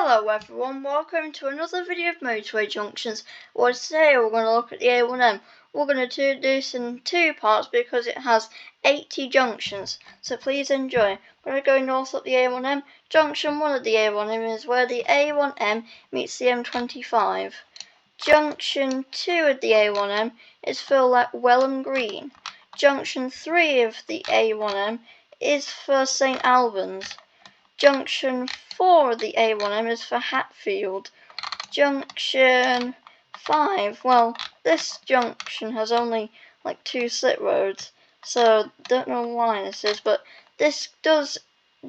Hello everyone, welcome to another video of Motorway Junctions. Well, today we're going to look at the A1M. We're going to do this in two parts because it has 80 junctions, so please enjoy. We're going to go north up the A1M. Junction 1 of the A1M is where the A1M meets the M25. Junction 2 of the A1M is for Welham Green. Junction 3 of the A1M is for St Albans. Junction 4 of the A1M is for Hatfield. Junction 5, well, this junction has only like 2 slip roads, so don't know why this is, but this does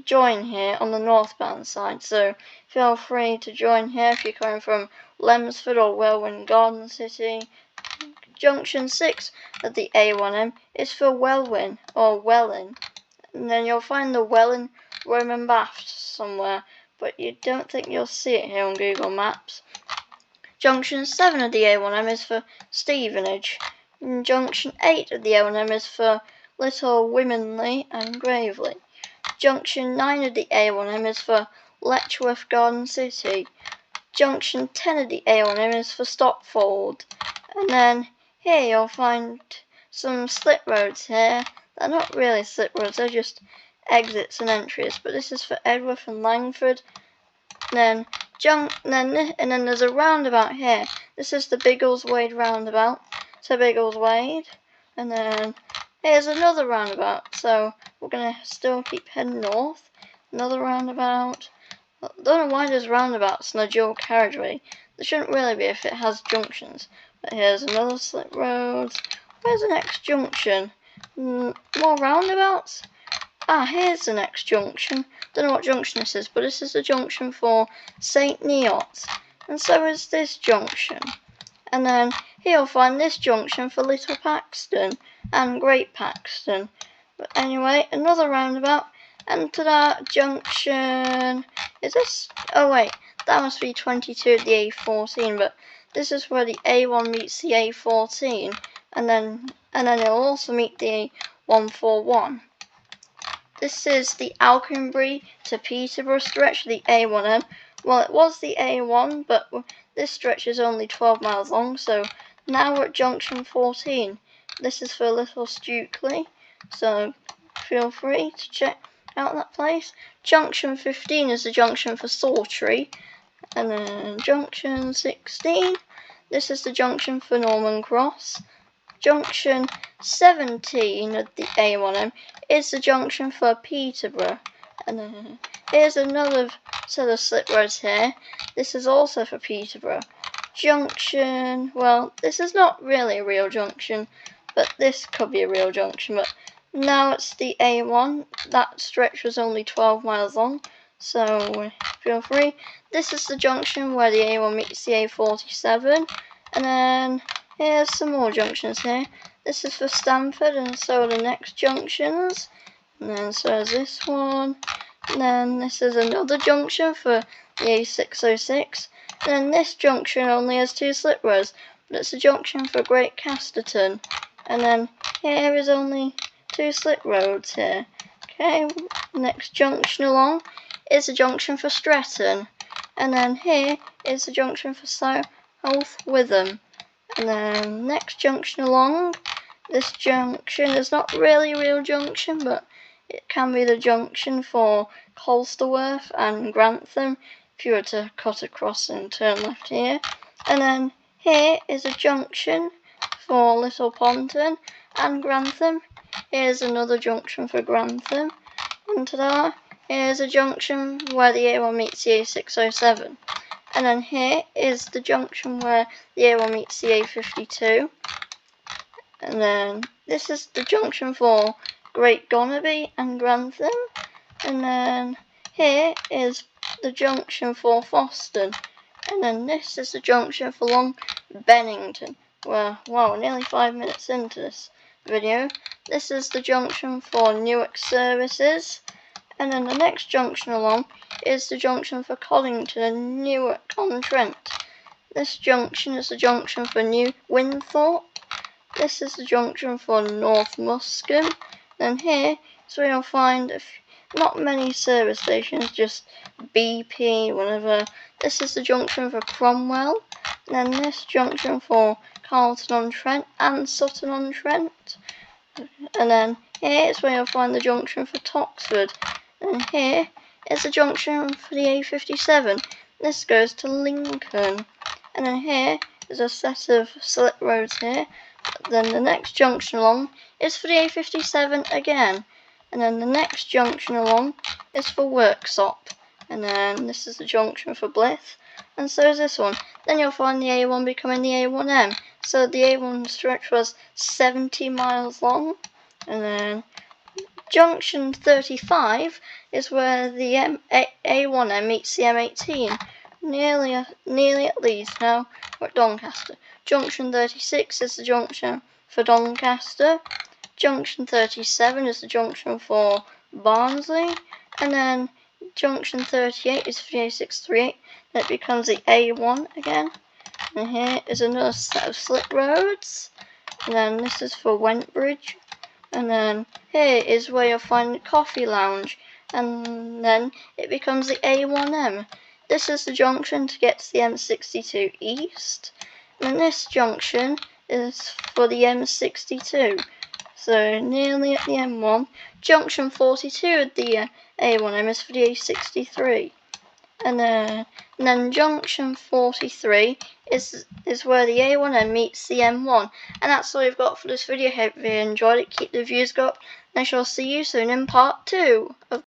join here on the northbound side, so feel free to join here if you're coming from Lemsford or Welwyn Garden City. Junction 6 of the A1M is for Welwyn or Welling, and then you'll find the Welling Roman baths somewhere, but you don't think you'll see it here on Google Maps. Junction 7 of the A1M is for Stevenage. And Junction 8 of the A1M is for Little Womenley and Gravely. Junction 9 of the A1M is for Letchworth Garden City. Junction 10 of the A1M is for Stopfold. And then here you'll find some slip roads here. They're not really slip roads, they're just exits and entries, but this is for Edworth and Langford. And then there's a roundabout here. This is the Biggleswade roundabout, so Biggleswade, and then here's another roundabout, so we're gonna still keep heading north. Another roundabout. I don't know why there's roundabouts in a dual carriageway. There shouldn't really be if it has junctions. But here's another slip road. Where's the next junction? More roundabouts? Ah, here's the next junction. Don't know what junction this is, but this is the junction for St Neots. And so is this junction. And then here you'll find this junction for Little Paxton and Great Paxton. But anyway, another roundabout. And to that junction... Is this... Oh wait, that must be 22 at the A14, but this is where the A1 meets the A14. And then it'll also meet the A141. This is the Alconbury to Peterborough stretch of the A1M. Well, it was the A1, but this stretch is only 12 miles long, so now we're at junction 14. This is for Little Stukely, so feel free to check out that place. Junction 15 is the junction for Sawtrey, and then junction 16, this is the junction for Norman Cross. Junction 17 of the A1M is the junction for Peterborough. And then here's another set of slip roads here. This is also for Peterborough. Junction, well, this is not really a real junction, but this could be a real junction. But now it's the A1. That stretch was only 12 miles long, so feel free. This is the junction where the A1 meets the A47. And then here's some more junctions here. This is for Stamford, and so are the next junctions. And then so is this one. And then this is another junction for the A606. And then this junction only has 2 slip roads, but it's a junction for Great Casterton. And then here is only 2 slip roads here. Okay, next junction along is a junction for Stretton. And then here is a junction for South Witham. And then next junction along, this junction is not really a real junction, but it can be the junction for Colsterworth and Grantham if you were to cut across and turn left here. And then here is a junction for Little Ponton and Grantham. Here's another junction for Grantham. And ta-da, here's a junction where the A1 meets the A607. And then here is the junction where the A1 meets the A52. And then this is the junction for Great Gonaby and Grantham. And then here is the junction for Foston. And then this is the junction for Long Bennington. Well, wow, nearly 5 minutes into this video. This is the junction for Newark Services. And then the next junction along is the junction for Coddington and Newark-on-Trent. This junction is the junction for New Winthorpe. This is the junction for North Muscombe. Then here is where you'll find not many service stations, just BP, whatever. This is the junction for Cromwell, and then this junction for Carlton-on-Trent and Sutton-on-Trent. And then here is where you'll find the junction for Toxford. And here is the junction for the A57. This goes to Lincoln. And then here is a set of slip roads here. Then the next junction along is for the A57 again. And then the next junction along is for Worksop. And then this is the junction for Blyth. And so is this one. Then you'll find the A1 becoming the A1M. So the A1 stretch was 70 miles long. And then junction 35 is where the A1M meets the M18. Nearly at Leeds now. We're at Doncaster. Junction 36 is the junction for Doncaster. Junction 37 is the junction for Barnsley. And then junction 38 is for the A638. Then it becomes the A1 again. And here is another set of slip roads. And then this is for Wentbridge. And then here is where you'll find the coffee lounge. And then it becomes the A1M. This is the junction to get to the M62 East. And this junction is for the M62. So nearly at the M1. Junction 42 at the A1M is for the A63. And then junction 43 is where the A1M meets the M1. And that's all we've got for this video. Hope you enjoyed it. Keep the views up. And I shall see you soon in part 2 of